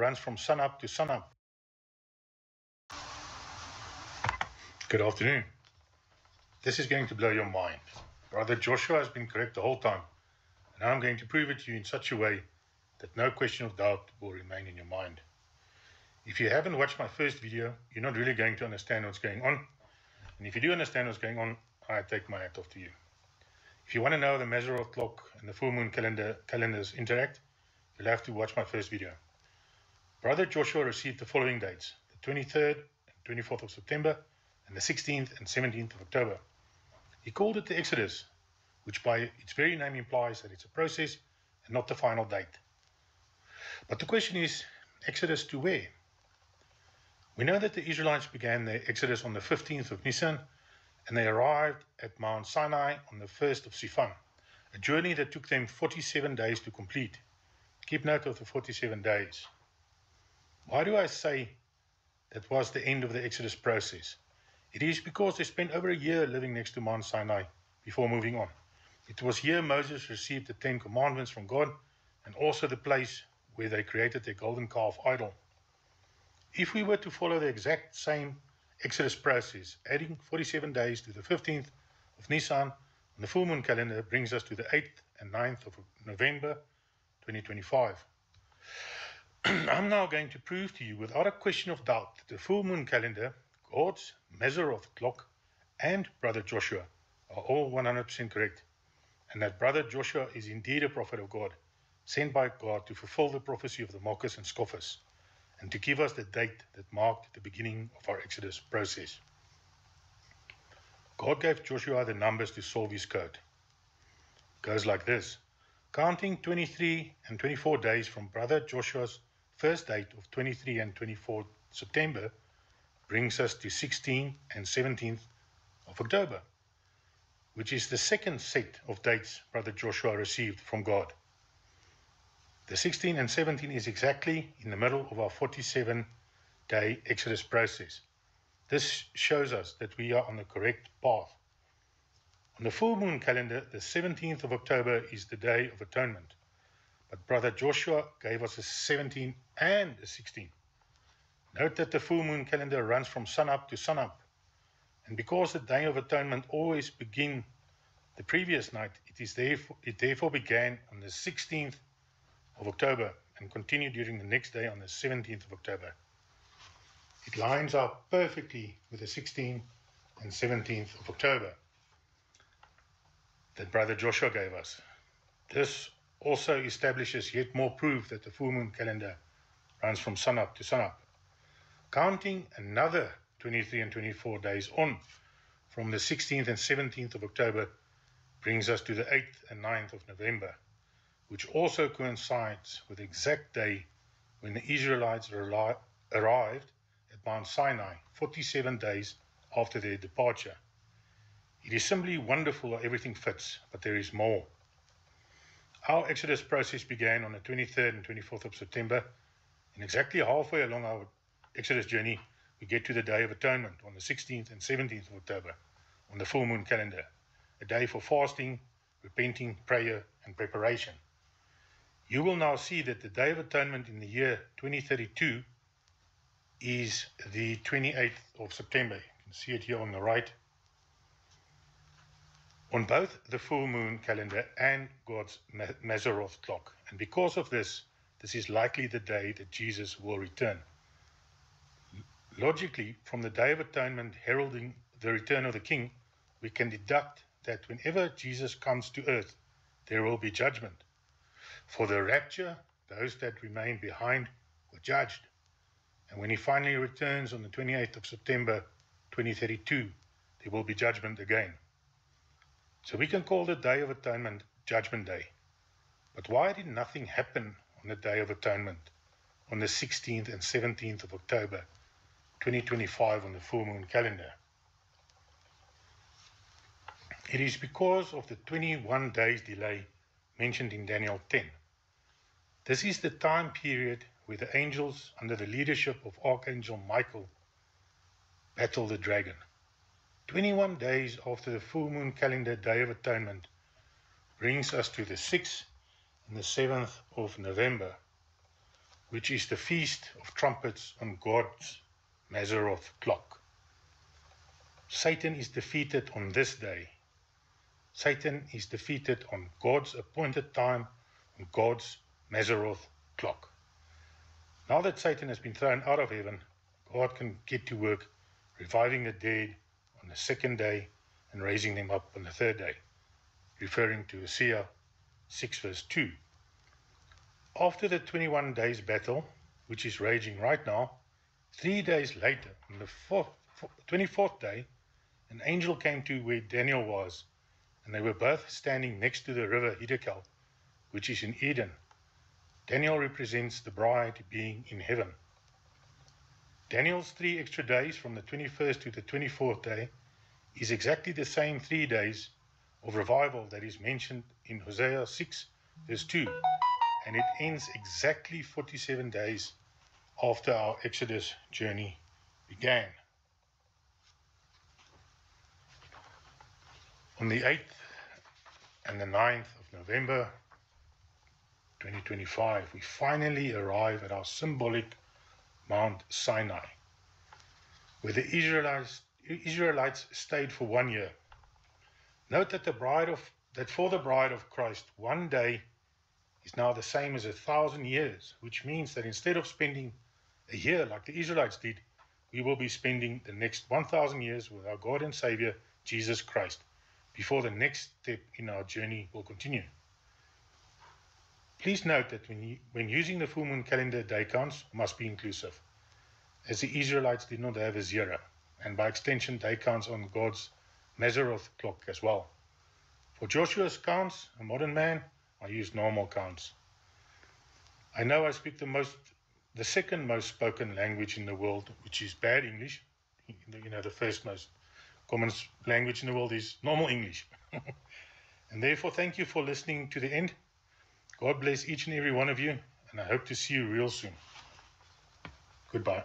runs from sunup to sunup. Good afternoon. This is going to blow your mind. Brother Joshua has been correct the whole time, and I'm going to prove it to you in such a way that no question of doubt will remain in your mind. If you haven't watched my first video, you're not really going to understand what's going on. And if you do understand what's going on, I take my hat off to you. If you want to know how the Mazzaroth clock and the full moon calendars interact, you'll have to watch my first video. Brother Joshua received the following dates: the 23rd and 24th of September, and the 16th and 17th of October. He called it the Exodus, which by its very name implies that it's a process and not the final date. But the question is, Exodus to where? We know that the Israelites began their Exodus on the 15th of Nisan, and they arrived at Mount Sinai on the 1st of Sivan, a journey that took them 47 days to complete. Keep note of the 47 days. Why do I say that was the end of the Exodus process? It is because they spent over a year living next to Mount Sinai before moving on. It was here Moses received the 10 commandments from God, and also the place where they created their golden calf idol. If we were to follow the exact same Exodus process, adding 47 days to the 15th of Nisan on the full moon calendar brings us to the 8th and 9th of November 2025. I'm now going to prove to you without a question of doubt that the full moon calendar, God's Mazzaroth clock, and Brother Joshua are all 100% correct, and that Brother Joshua is indeed a prophet of God, sent by God to fulfill the prophecy of the mockers and scoffers, and to give us the date that marked the beginning of our Exodus process. God gave Joshua the numbers to solve his code. It goes like this: counting 23 and 24 days from Brother Joshua's first date of 23 and 24 September brings us to 16 and 17th of October, which is the second set of dates Brother Joshua received from God. The 16 and 17 is exactly in the middle of our 47-day Exodus process. This shows us that we are on the correct path. On the full moon calendar, the 17th of October is the Day of Atonement, but Brother Joshua gave us a 17 and a 16. Note that the full moon calendar runs from sunup to sunup, and because the Day of Atonement always begins the previous night, it therefore began on the 16th of October and continued during the next day on the 17th of October. It lines up perfectly with the 16th and 17th of October that Brother Joshua gave us. This also establishes yet more proof that the full moon calendar runs from sunup to sunup. Counting another 23 and 24 days on from the 16th and 17th of October brings us to the 8th and 9th of November, which also coincides with the exact day when the Israelites arrived at Mount Sinai 47 days after their departure. It is simply wonderful how everything fits, but there is more. Our Exodus process began on the 23rd and 24th of September, and exactly halfway along our Exodus journey, we get to the Day of Atonement on the 16th and 17th of October on the full moon calendar, a day for fasting, repenting, prayer, and preparation. You will now see that the Day of Atonement in the year 2032 is the 28th of September. You can see it here on the right. On both the full moon calendar and God's Mazzaroth clock. And because of this, this is likely the day that Jesus will return. Logically, from the Day of Atonement heralding the return of the King, we can deduct that whenever Jesus comes to earth, there will be judgment. For the rapture, those that remain behind were judged. And when he finally returns on the 28th of September 2032, there will be judgment again. So we can call the Day of Atonement Judgment Day. But why did nothing happen on the Day of Atonement on the 16th and 17th of October 2025 on the full moon calendar? It is because of the 21 days delay mentioned in Daniel 10. This is the time period where the angels under the leadership of Archangel Michael battle the dragon. 21 days after the full moon calendar Day of Atonement brings us to the 6th and the 7th of November which is the Feast of Trumpets on God's Mazzaroth clock. Satan is defeated on this day. Satan is defeated on God's appointed time, on God's Mazzaroth clock. Now that Satan has been thrown out of heaven, God can get to work reviving the dead on the second day and raising them up on the third day, referring to Hosea 6 verse 2. After the 21 days battle, which is raging right now, 3 days later, on the 24th day, an angel came to where Daniel was, and they were both standing next to the river Hiddekel, which is in Eden. Daniel represents the bride being in heaven. Daniel's 3 extra days from the 21st to the 24th day is exactly the same 3 days of revival that is mentioned in Hosea 6 verse 2, and it ends exactly 47 days after our Exodus journey began. On the 8th and the 9th of November 2025, we finally arrive at our symbolic Mount Sinai, where the Israelites stayed for 1 year. Note that for the bride of Christ, 1 day is now the same as 1,000 years, which means that instead of spending a year like the Israelites did, we will be spending the next 1,000 years with our God and Savior, Jesus Christ, before the next step in our journey will continue. Please note that when using the full moon calendar, day counts must be inclusive, as the Israelites did not have a zero, and by extension, day counts on God's Mazzaroth clock as well. For Joshua's counts, a modern man, I use normal counts. I know I speak the second most spoken language in the world, which is bad English. The first most common language in the world is normal English. And therefore, thank you for listening to the end. God bless each and every one of you, and I hope to see you real soon. Goodbye.